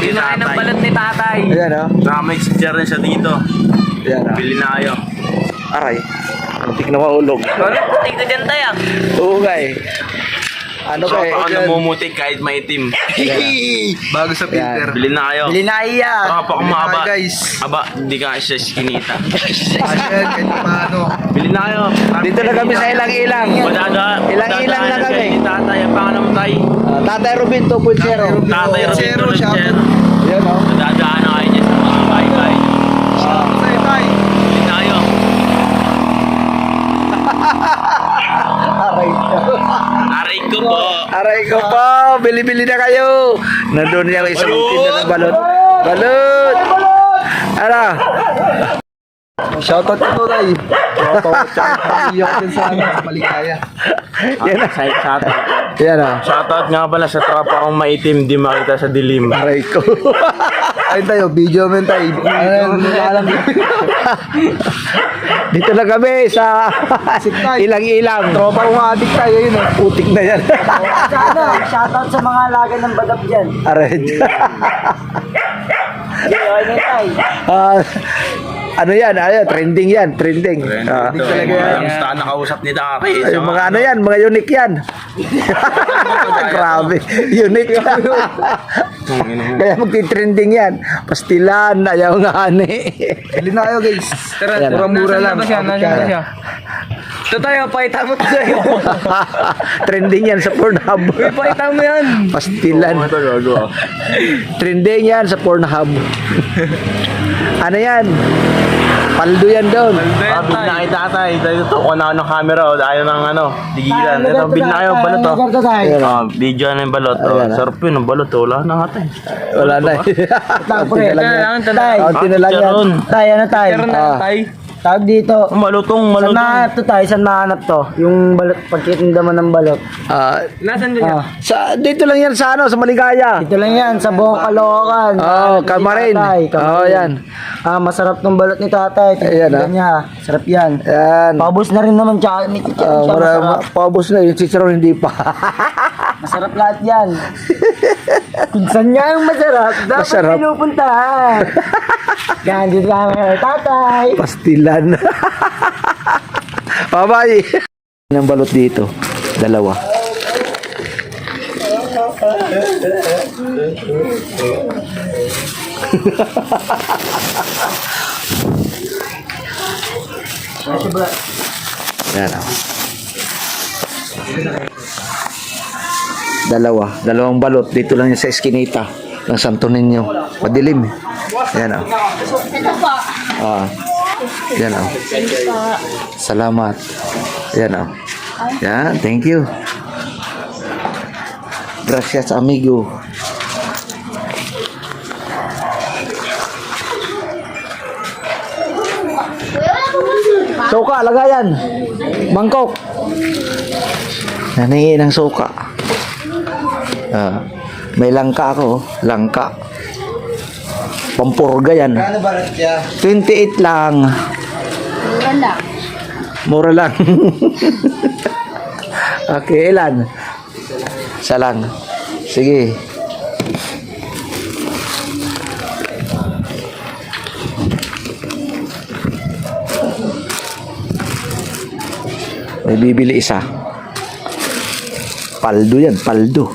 Kinain ng balot ni tatay. Ayan o. Saka may chichar rin siya dito. Ayan o. Bili na kayo. Aray. Muntik na mahulog. Wala, putik na dyan tayo. Oo nga eh. Ano So, ka eh? ako namumutik kahit maitim. Bago sa filter. Bili na kayo. Bili na iya. Saka pa kung Bili na mahaba. guys. Aba, hindi ka siya skinita. Ayan, kahit paano. Bili na kayo. Dito na kami sa ilang-ilang. Ilang-ilang na kami. Si tatay, ang pangalan mo tay. Tatay Rubin 2.0. Tatay Zero, Robin siya. Chen. Ayan o. Nadadaan na kayo dyan sa mga bahay-bahay. Say bye. Bili na kayo. Aray ko. Aray ko po. Aray ko po. Bili-bili na kayo. Nandun yung isang tinda ng balot. Balot. Ano? Shoutout ko tayo. Shoutout. Iyak din sa ano. Maligaya. Yan na. Shoutout. Yan o. Shoutout nga pala sa tropa kong maitim, di makita sa dilim. Aray ko. Ayun tayo. Video men tayo. Alam. Dito na kami sa ilang-ilang. Tropa kong adik tayo yun eh. Putik na yan. Shoutout sa mga alaga ng badap dyan. Aray. Ah, ano yan? Trending yan. Trending. Ah. Talaga yan. Basta nakausap ni Taki. Ay, mga ano yan, mga unique yan. Grabe, unique. Kaya magti-trending yan. Pastilan, ayaw nga ani. Bili na kayo guys. Ayan. Mura-mura lang. Ito tayo, pakita mo ito sa'yo. Trending yan sa Pornhub. Pakita mo yan. Pastilan. Trending yan sa Pornhub. Ano yan? Paldo yan doon. Bili na kay tatay. Dahil ito, kung ano ng camera, o ayaw ng ano, digilan. Ito, bili na kayo, balot o. Video na yung balot o. Ayan, Sarap yun, ang balot o. Wala na nga tayo. Wala na. Kaunti na lang yan. Kaunti na lang yan. Tay, ano tay? Ah. Tawag dito. Malutong, Saan malutong. nahanap to tayo? Saan nahanap to? Yung balot, pagkitinda mo ng balot. Nasaan Dito lang yan sa ano, sa Maligaya. Ito lang yan, sa buong Caloocan. Oh, Kamarin. Oh, yan. Masarap tong balot ni tatay. Ayan, Tingnan niya. Sarap yan. Yan. Paubos na rin naman siya. May chicharon siya. Masarap. Paubos na yung chicharon, hindi pa. Masarap lahat yan. Kung saan nga yung masarap, dapat Masarap. pinupuntahan. Yan, dito kami kay tatay. Pastilan. Bye-bye. Ng balot dito. Dalawa. Yan o. Dalawang balot. Dito lang yung sa eskinita ng Santo Niño. Madilim. Yan o. Ah. Yan o. Salamat. Yan o. Yan, thank you. Gracias, amigo. Suka, lagayan. Mangkok. Naningi ng suka. May langka ako. Langka. Pampurga yan. Ano ba siya? 28 lang. Mura lang. Mura lang. Okay, ilan? Isa lang. Sige. May bibili isa. Paldo yan, paldo.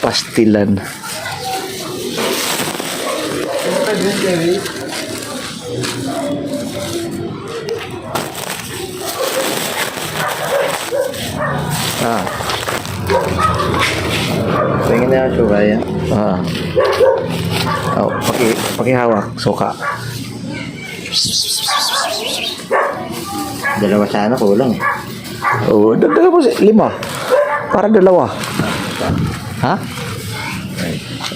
Pastilan. Ah. Tingin na yung suka yan. Ah. Oh, pakihawak, suka. Dalawa sana kulang eh. Oh, dagdagan mo 5. Para 2. Ha?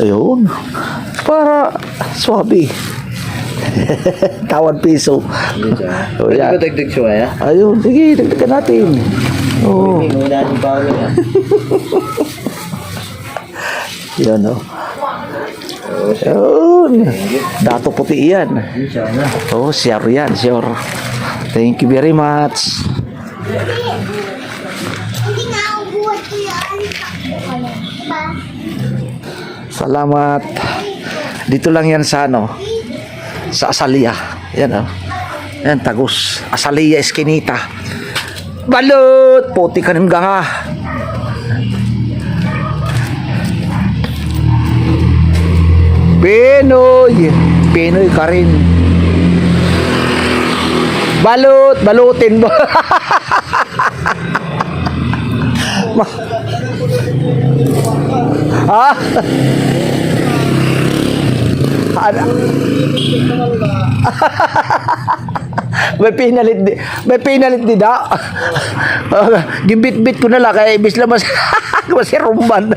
Ayun. Para swabe. Tawan piso. Oh, Pwede yan. ko dagdag suka ya? Ayun, sige, dagdagan natin. Oh. Muna din pa ulit ah. Yan, oh. Ayun. Dato puti yan. Sana. Oh, sure yan, sure. Thank you very much. Hindi na ako buhat ko yan. Salamat. Dito lang yan sa ano, sa Asalia. Yan oh. Yan, Tagus. Asalia Eskinita. Balot! Puti ka ng ganga. Pinoy. Pinoy ka rin. Balot! Balutin mo. Ha? Ano? May pinalit di da. Gibit-bit ko na lang kaya ibis lang mas rumban.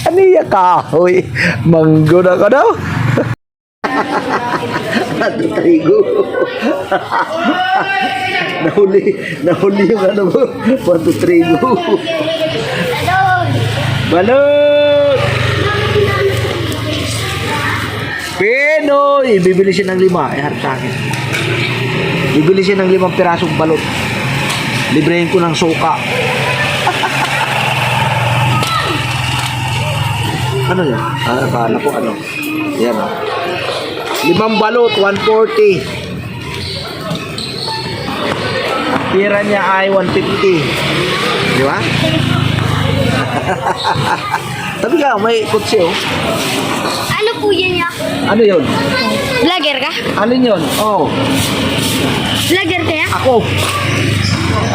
Ano ya kahoy? Manggo na ka daw. Ato trigo. Nahuli yung ano mo. Ato trigo. Balot! Pinoy! Bibili siya ng 5. Harap sa akin. Bibili siya ng 5 pirasong balot. Librehin ko ng suka. Ano yan? Akala ko ano. Yan o. 5 balot, 140. Ang pira niya ay 150. Di ba? Tapi ka, may kutsi oh. Ano po yan ya? Ano yun? Vlogger ka? Ano yun? Oh, Vlogger ka ya? ako.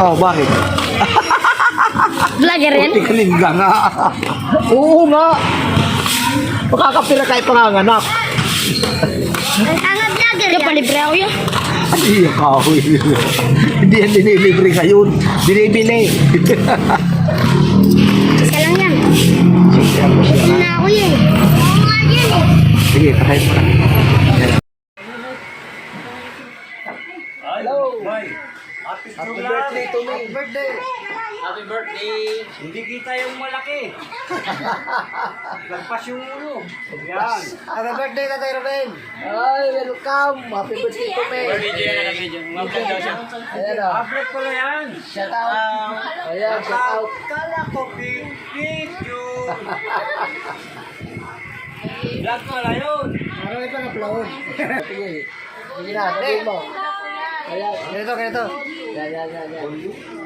Oh, bakit? Vlogger yan? Puti kalingga nga. Oo nga. Makakapira kahit panganganak. Ang vlogger yan? Kapalibre ako yan. Ano yung kahoy? Hindi yan dinilibre ngayon. Binibili. Isa lang yan. Hindi na ako yan. Oo nga yan eh. Sige, kahit pa. Happy birthday to me. Happy birthday. Happy birthday. Hindi kita yung malaki. Lagpas yung ulo. Yan. Happy birthday, Tatay Ruben. Ay, welcome. Happy birthday to me. Ayan o. Upload ko na yan. Shout out. Ayan, shout out. Kala ko video. Vlog ko na yun. Marami pa na-upload. Sige. Sige na, sabihin mo. Ayan, ganito. Yan.